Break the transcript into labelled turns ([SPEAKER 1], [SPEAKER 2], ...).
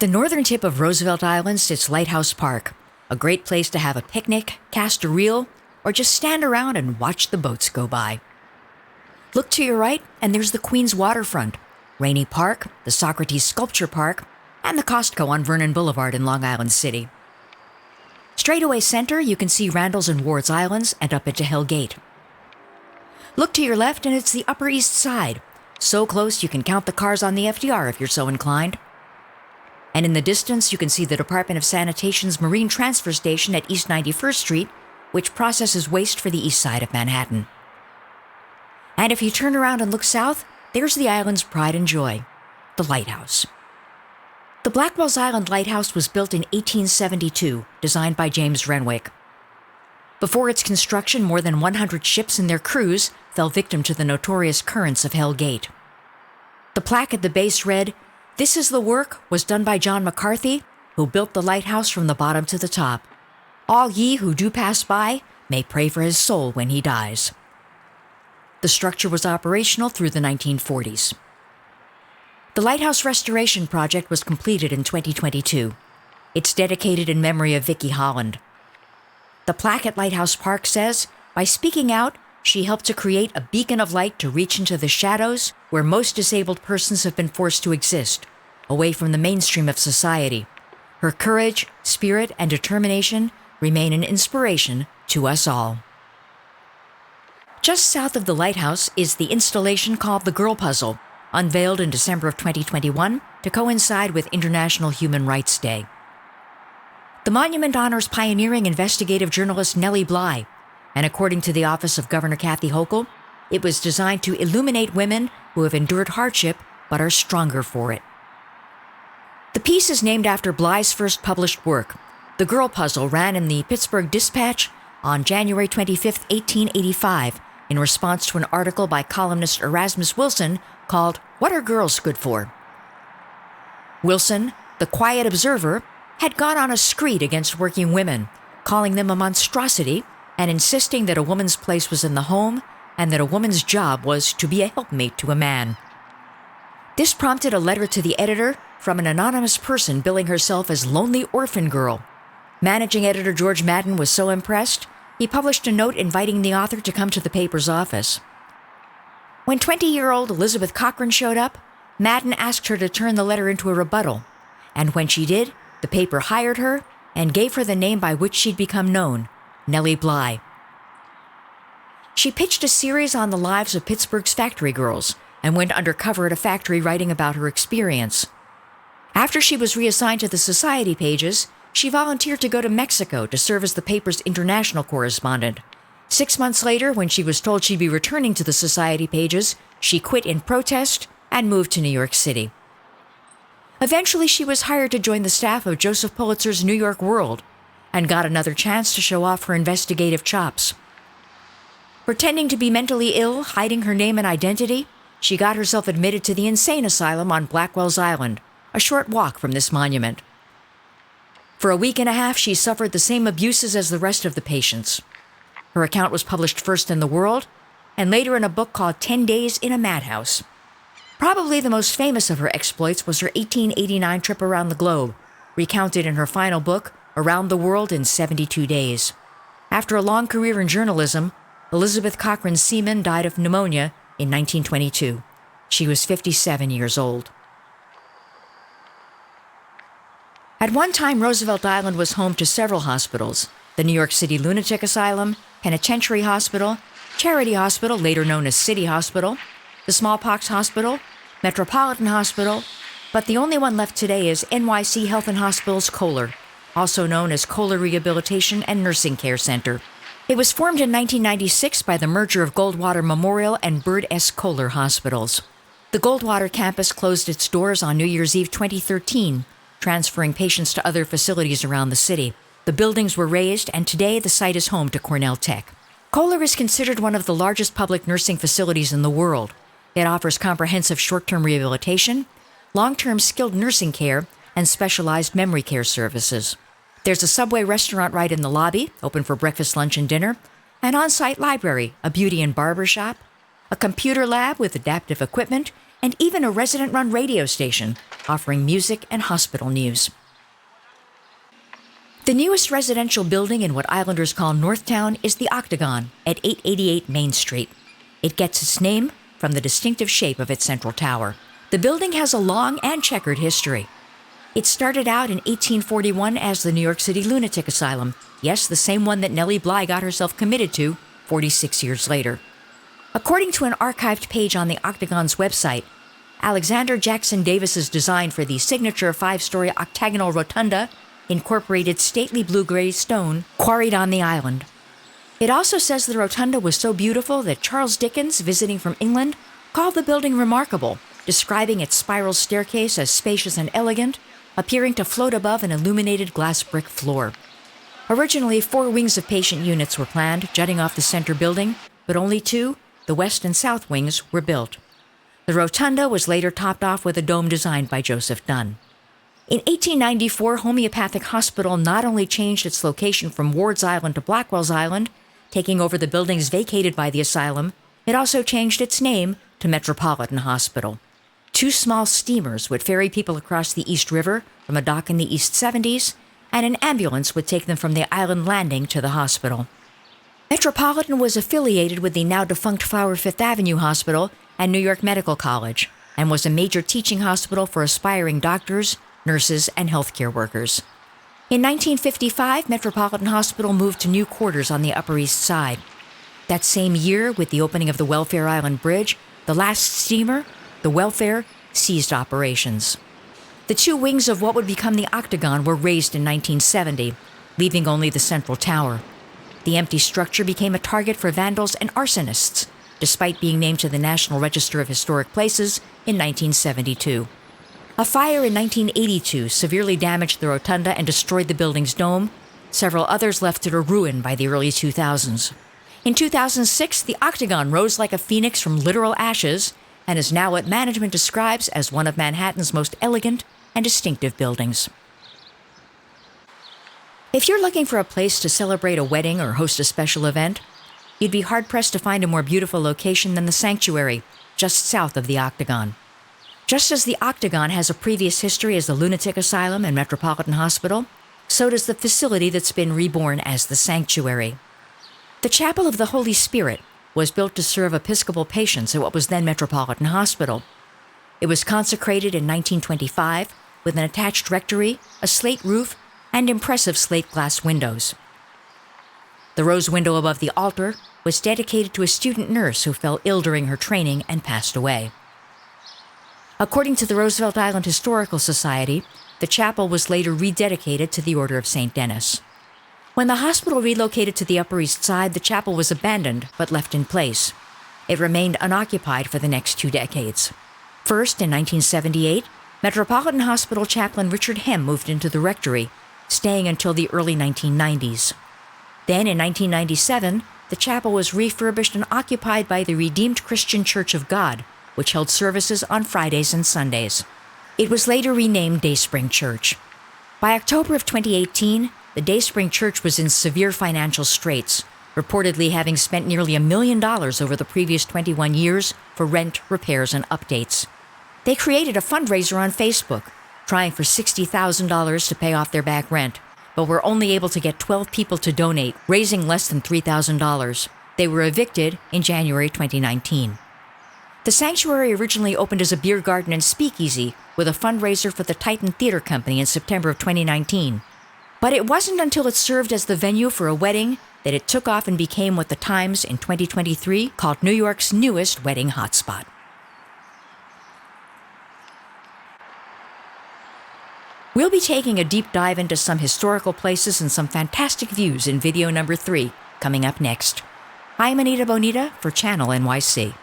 [SPEAKER 1] At the northern tip of Roosevelt Island sits Lighthouse Park, a great place to have a picnic, cast a reel, or just stand around and watch the boats go by. Look to your right, and there's the Queens waterfront, Rainey Park, the Socrates Sculpture Park, and the Costco on Vernon Boulevard in Long Island City. Straight away center, you can see Randall's and Ward's Islands and up into Hell Gate. Look to your left, and it's the Upper East Side, so close you can count the cars on the FDR if you're so inclined. And in the distance, you can see the Department of Sanitation's Marine Transfer Station at East 91st Street, which processes waste for the east side of Manhattan. And if you turn around and look south, there's the island's pride and joy, the lighthouse. The Blackwell's Island Lighthouse was built in 1872, designed by James Renwick. Before its construction, more than 100 ships and their crews fell victim to the notorious currents of Hell Gate. The plaque at the base read, "This is the work was done by John McCarthy, who built the lighthouse from the bottom to the top. All ye who do pass by may pray for his soul when he dies." The structure was operational through the 1940s. The lighthouse restoration project was completed in 2022. It's dedicated in memory of Vicki Holland. The plaque at Lighthouse Park says, "By speaking out, she helped to create a beacon of light to reach into the shadows where most disabled persons have been forced to exist, away from the mainstream of society. Her courage, spirit, and determination remain an inspiration to us all." Just south of the lighthouse is the installation called the Girl Puzzle, unveiled in December of 2021 to coincide with International Human Rights Day. The monument honors pioneering investigative journalist Nellie Bly, and according to the Office of Governor Kathy Hochul, it was designed to illuminate women who have endured hardship but are stronger for it. The piece is named after Bly's first published work. The Girl Puzzle ran in the Pittsburgh Dispatch on January 25, 1885, in response to an article by columnist Erasmus Wilson called "What Are Girls Good For?" Wilson, the quiet observer, had gone on a screed against working women, calling them a monstrosity and insisting that a woman's place was in the home and that a woman's job was to be a helpmate to a man. This prompted a letter to the editor from an anonymous person billing herself as Lonely Orphan Girl. Managing editor George Madden was so impressed, he published a note inviting the author to come to the paper's office. When 20-year-old Elizabeth Cochran showed up, Madden asked her to turn the letter into a rebuttal, and when she did, the paper hired her and gave her the name by which she'd become known, Nellie Bly. She pitched a series on the lives of Pittsburgh's factory girls and went undercover at a factory writing about her experience. After she was reassigned to the society pages, she volunteered to go to Mexico to serve as the paper's international correspondent. 6 months later, when she was told she'd be returning to the society pages, she quit in protest and moved to New York City. Eventually, she was hired to join the staff of Joseph Pulitzer's New York World and got another chance to show off her investigative chops. Pretending to be mentally ill, hiding her name and identity, she got herself admitted to the insane asylum on Blackwell's Island, a short walk from this monument. For a week and a half, she suffered the same abuses as the rest of the patients. Her account was published first in The World, and later in a book called 10 Days in a Madhouse. Probably the most famous of her exploits was her 1889 trip around the globe, recounted in her final book, Around the World in 72 Days. After a long career in journalism, Elizabeth Cochran Seaman died of pneumonia in 1922. She was 57 years old. At one time, Roosevelt Island was home to several hospitals: the New York City Lunatic Asylum, Penitentiary Hospital, Charity Hospital, later known as City Hospital, the Smallpox Hospital, Metropolitan Hospital, but the only one left today is NYC Health and Hospitals Kohler, also known as Kohler Rehabilitation and Nursing Care Center. It was formed in 1996 by the merger of Goldwater Memorial and Bird S. Kohler Hospitals. The Goldwater campus closed its doors on New Year's Eve 2013, transferring patients to other facilities around the city. The buildings were razed, and today the site is home to Cornell Tech. Kohler is considered one of the largest public nursing facilities in the world. It offers comprehensive short-term rehabilitation, long-term skilled nursing care, and specialized memory care services. There's a Subway restaurant right in the lobby, open for breakfast, lunch, and dinner, an on-site library, a beauty and barber shop, a computer lab with adaptive equipment, and even a resident-run radio station, offering music and hospital news. The newest residential building in what Islanders call Northtown is the Octagon at 888 Main Street. It gets its name from the distinctive shape of its central tower. The building has a long and checkered history. It started out in 1841 as the New York City Lunatic Asylum. Yes, the same one that Nellie Bly got herself committed to 46 years later. According to an archived page on the Octagon's website, Alexander Jackson Davis's design for the signature 5-story octagonal rotunda incorporated stately blue-gray stone quarried on the island. It also says the rotunda was so beautiful that Charles Dickens, visiting from England, called the building remarkable, describing its spiral staircase as spacious and elegant, appearing to float above an illuminated glass brick floor. Originally, 4 wings of patient units were planned, jutting off the center building, but only 2, the west and south wings, were built. The rotunda was later topped off with a dome designed by Joseph Dunn. In 1894, Homeopathic Hospital not only changed its location from Ward's Island to Blackwell's Island, taking over the buildings vacated by the asylum, it also changed its name to Metropolitan Hospital. 2 small steamers would ferry people across the East River from a dock in the East 70s, and an ambulance would take them from the island landing to the hospital. Metropolitan was affiliated with the now-defunct Flower Fifth Avenue Hospital and New York Medical College, and was a major teaching hospital for aspiring doctors, nurses, and healthcare workers. In 1955, Metropolitan Hospital moved to new quarters on the Upper East Side. That same year, with the opening of the Welfare Island Bridge, the last steamer, the Welfare, ceased operations. The 2 wings of what would become the Octagon were razed in 1970, leaving only the central tower. The empty structure became a target for vandals and arsonists, despite being named to the National Register of Historic Places in 1972. A fire in 1982 severely damaged the rotunda and destroyed the building's dome. Several others left it a ruin by the early 2000s. In 2006, the Octagon rose like a phoenix from literal ashes and is now what management describes as one of Manhattan's most elegant and distinctive buildings. If you're looking for a place to celebrate a wedding or host a special event, you'd be hard-pressed to find a more beautiful location than the Sanctuary, just south of the Octagon. Just as the Octagon has a previous history as the Lunatic Asylum and Metropolitan Hospital, so does the facility that's been reborn as the Sanctuary. The Chapel of the Holy Spirit was built to serve Episcopal patients at what was then Metropolitan Hospital. It was consecrated in 1925 with an attached rectory, a slate roof, and impressive slate glass windows. The rose window above the altar was dedicated to a student nurse who fell ill during her training and passed away. According to the Roosevelt Island Historical Society, the chapel was later rededicated to the Order of St. Denis. When the hospital relocated to the Upper East Side, the chapel was abandoned but left in place. It remained unoccupied for the next 2 decades. First, in 1978, Metropolitan Hospital chaplain Richard Hemm moved into the rectory, staying until the early 1990s. Then, in 1997, the chapel was refurbished and occupied by the Redeemed Christian Church of God, which held services on Fridays and Sundays. It was later renamed Dayspring Church. By October of 2018, the Dayspring Church was in severe financial straits, reportedly having spent nearly $1 million over the previous 21 years for rent, repairs, and updates. They created a fundraiser on Facebook, trying for $60,000 to pay off their back rent, but were only able to get 12 people to donate, raising less than $3,000. They were evicted in January 2019. The Sanctuary originally opened as a beer garden and speakeasy with a fundraiser for the Titan Theater Company in September of 2019. But it wasn't until it served as the venue for a wedding that it took off and became what the Times in 2023 called New York's newest wedding hotspot. We'll be taking a deep dive into some historical places and some fantastic views in video number 3, coming up next. I'm Anita Bonita for Channel NYC.